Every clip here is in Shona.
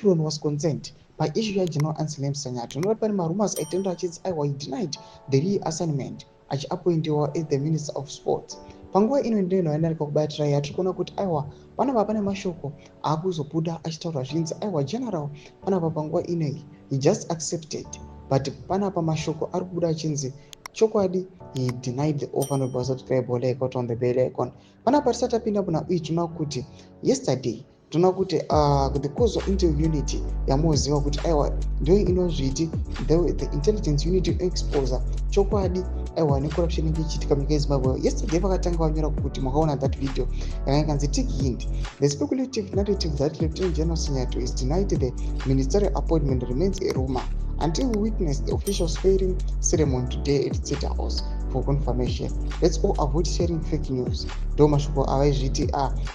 everyone was concerned by issue ya General Anselm Sanyatwe. Not by rumors attended achits aiwa he denied the reassignment achiappointiwa as the Minister of Sports. Panguva ino ndiyo inoendereka kubatira yatiri kuona kuti aiwa panapa pane mashoko akuzobuda achitaura zvinzi aiwa general panapa panguva inoyi he just accepted, but panapa mashoko ari kubuda achinzi chokwadi he denied the offer of subscribe icon on the bell icon. Panapa tisati tapinda muna uyu tinoona kuti yesterday tinoona kuti the cause of intel unity yamuziva kuti aiwa ndio inozviti the intelligence unity exposer chokwadi aiwa necorruption inenge ichiitika munyika yeZimbabwe. Yesterday vakatanga vanyora kuti makaona that video yakanzi take hint the speculative narrative that Lieutenant General Sanyatwe is denied the ministerial appointment remains a rumor until we witness the official swearing ceremony today at State House for confirmation. Let's all avoid sharing fake news. Domashoko awazviti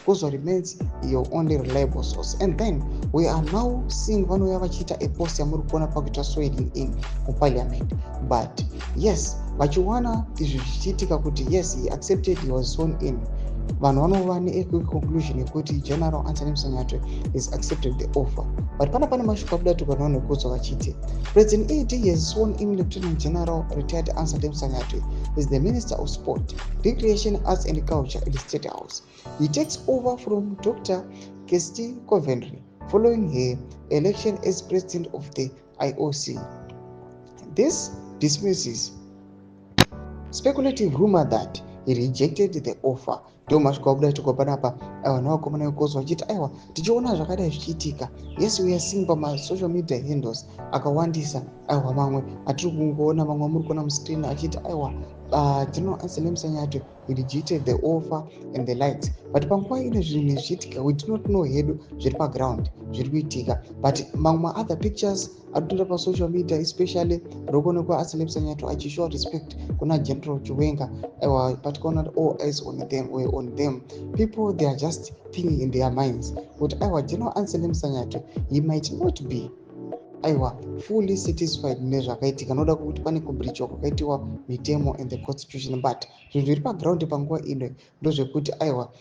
Kozo remains your only reliable source. And then we are now seeing vanouya vachiita a post yamuri kuona pakuita swearing in parliament. But yes, vachiwana izvi zvichiitika kuti yes he accepted, he was sworn in. Vanhu vanova conclusion yekuti General Anselm Sanyatwe is accepted the offer. But pane mashoko abuda tukanaona nekudzwa vachiti President AD has sworn in Lieutenant General retired Anselm Sanyatwe as the Minister of Sport, Recreation, Arts and Culture at the State House. He takes over from Dr. Kirsty Coventry following her election as President of the IOC. This dismisses speculative rumor that he rejected the offer. Ndio mashoko abuda tuko panapa aiwa vakomana vekozwa vachiti aiwa tichiona zvakadai zvichiitika. Yes, we are seeing social media handles akawandisa aiwa mamwe atiri kungoona mamwe amuri kuona muscreen achiti aiwa General Anselm Sanyatwe he rejected the offer and the likes. But panguva ino zvinhu zvichiitika we do not know hedu zviri paground zviri kuitika, but mamwe other pictures arikutoenda pasocial media especially rokuonekwa Anselm Sanyatwe achishow respect kuna General Chiwenga aiwa patikaona all eyes on them. People they are just thinking in their minds kuti aiwa General Anselm Sanyatwe he might not be aiwa fully satisfied nezvakaitika, noda kuti pane kubreachwa kwakaitiwa mitemo and the constitution, but zvinhu zviri paground panguva ino ndozvekuti aiwa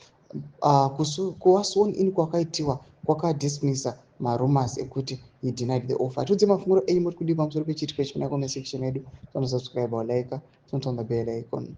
kuva sworn in kwakaitiwa kwakadismissa marumors ekuti he denied the offer. Tudze mafunguro enyu muri kudii pamusoro pechiitika chimina comment section yedu. Subscribe or like, turn on the bell icon.